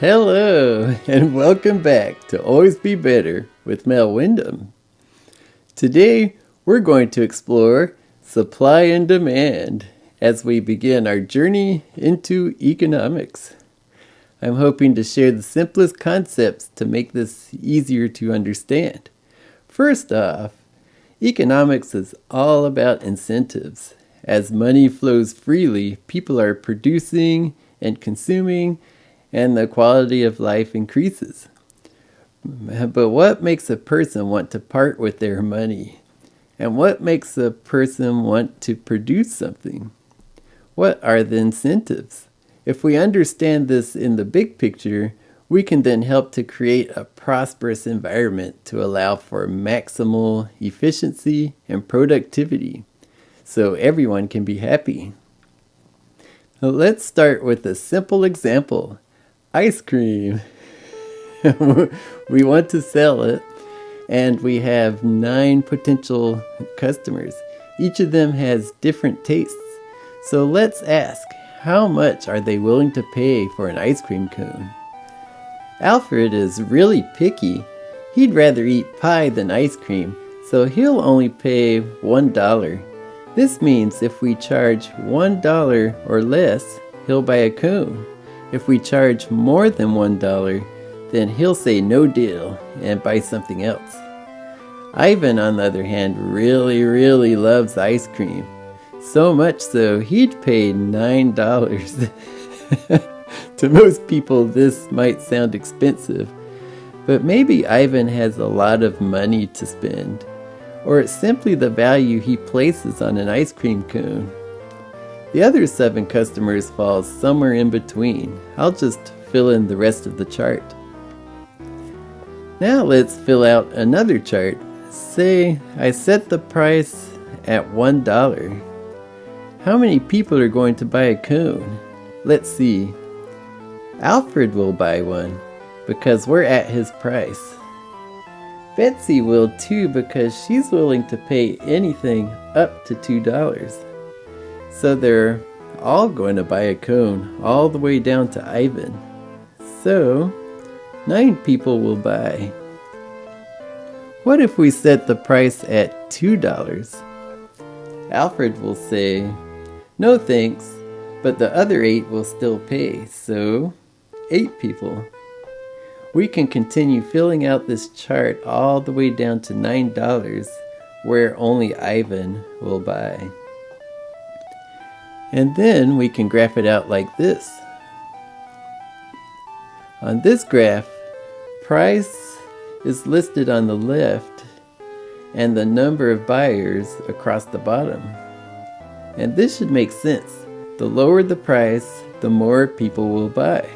Hello, and welcome back to Always Be Better with Mel Wyndham. Today, we're going to explore supply and demand as we begin our journey into economics. I'm hoping to share the simplest concepts to make this easier to understand. First off, economics is all about incentives. As money flows freely, people are producing and consuming, and the quality of life increases. But what makes a person want to part with their money? And what makes a person want to produce something? What are the incentives? If we understand this in the big picture, we can then help to create a prosperous environment to allow for maximal efficiency and productivity, so everyone can be happy. Now let's start with a simple example. Ice cream. We want to sell it, and we have 9 potential customers. Each of them has different tastes. So let's ask, how much are they willing to pay for an ice cream cone? Alfred is really picky. He'd rather eat pie than ice cream, so he'll only pay $1. This means if we charge $1 or less, he'll buy a cone. If we charge more than $1, then he'll say no deal and buy something else. Ivan, on the other hand, really loves ice cream. So much so, he'd pay $9. To most people, this might sound expensive, but maybe Ivan has a lot of money to spend, or it's simply the value he places on an ice cream cone. The other 7 customers fall somewhere in between. I'll just fill in the rest of the chart. Now let's fill out another chart. Say I set the price at $1. How many people are going to buy a cone? Let's see. Alfred will buy one because we're at his price. Betsy will too because she's willing to pay anything up to $2. So they're all going to buy a cone all the way down to Ivan. So 9 people will buy. What if we set the price at $2? Alfred will say, no thanks, but the other 8 will still pay, so 8 people. We can continue filling out this chart all the way down to $9, where only Ivan will buy. And then we can graph it out like this. On this graph, price is listed on the left and the number of buyers across the bottom. And this should make sense. The lower the price, the more people will buy.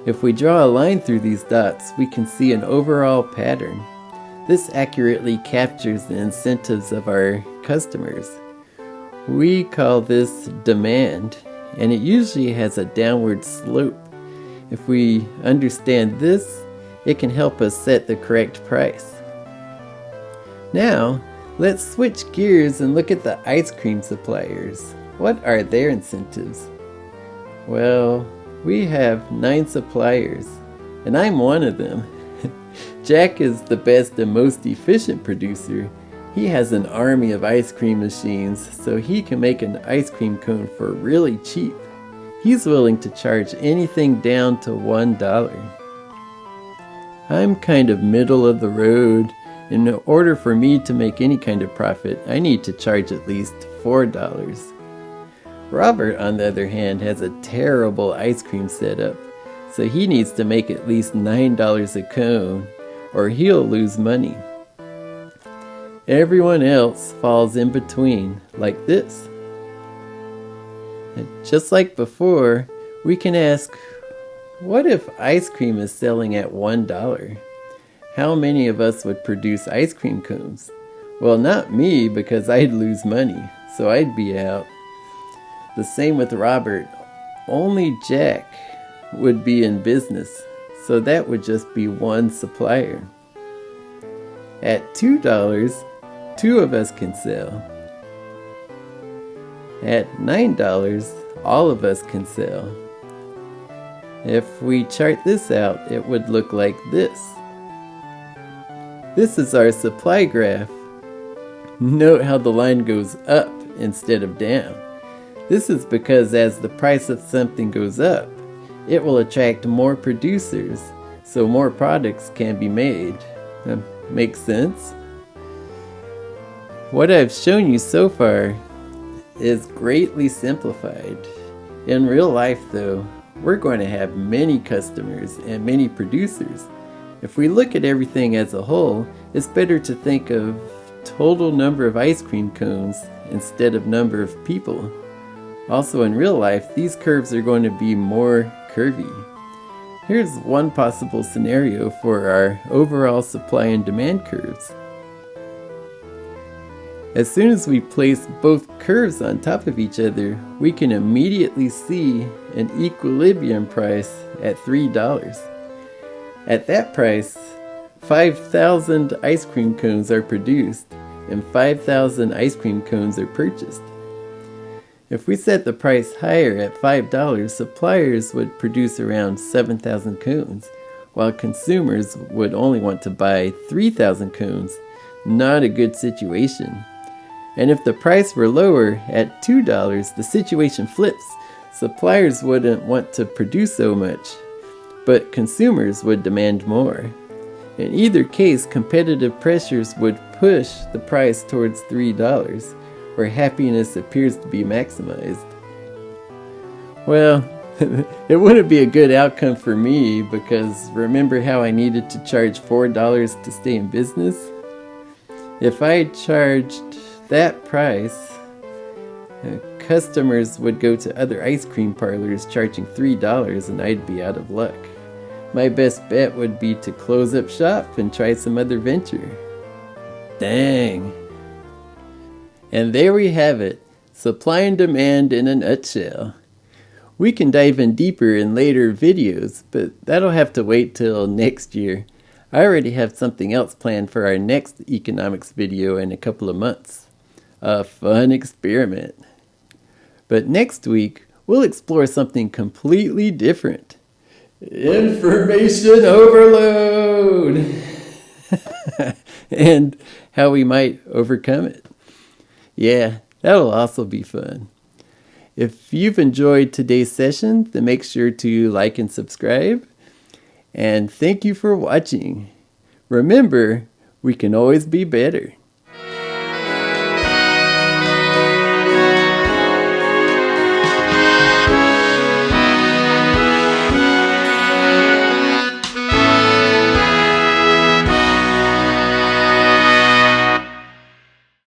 If we draw a line through these dots, we can see an overall pattern. This accurately captures the incentives of our customers. We call this demand, and it usually has a downward slope. If we understand this, it can help us set the correct price. Now, let's switch gears and look at the ice cream suppliers. What are their incentives? Well, we have 9 suppliers, and I'm one of them. Jack is the best and most efficient producer. He has an army of ice cream machines, so he can make an ice cream cone for really cheap. He's willing to charge anything down to $1. I'm kind of middle of the road. In order for me to make any kind of profit, I need to charge at least $4. Robert, on the other hand, has a terrible ice cream setup, so he needs to make at least $9 a cone, or he'll lose money. Everyone else falls in between, like this. And just like before, we can ask, what if ice cream is selling at $1? How many of us would produce ice cream cones? Well, not me, because I'd lose money, so I'd be out. The same with Robert. Only Jack would be in business, so that would just be 1 supplier. At $2, 2 of us can sell. At $9, all of us can sell. If we chart this out, it would look like this. This is our supply graph. Note how the line goes up instead of down. This is because as the price of something goes up, it will attract more producers, so more products can be made. Makes sense? What I've shown you so far is greatly simplified. In real life, though, we're going to have many customers and many producers. If we look at everything as a whole, it's better to think of total number of ice cream cones instead of number of people. Also, in real life, these curves are going to be more curvy. Here's one possible scenario for our overall supply and demand curves. As soon as we place both curves on top of each other, we can immediately see an equilibrium price at $3. At that price, 5,000 ice cream cones are produced and 5,000 ice cream cones are purchased. If we set the price higher at $5, suppliers would produce around 7,000 cones, while consumers would only want to buy 3,000 cones. Not a good situation. And if the price were lower at $2, the situation flips. Suppliers wouldn't want to produce so much, but consumers would demand more. In either case, competitive pressures would push the price towards $3, where happiness appears to be maximized. Well, it wouldn't be a good outcome for me, because remember how I needed to charge $4 to stay in business? If I charged that price, customers would go to other ice cream parlors charging $3 and I'd be out of luck. My best bet would be to close up shop and try some other venture. Dang. And there we have it, supply and demand in a nutshell. We can dive in deeper in later videos, but that'll have to wait till next year. I already have something else planned for our next economics video in a couple of months. A fun experiment. But next week, we'll explore something completely different. Information overload! And how we might overcome it. Yeah, that'll also be fun. If you've enjoyed today's session, then make sure to like and subscribe. And thank you for watching. Remember, we can always be better.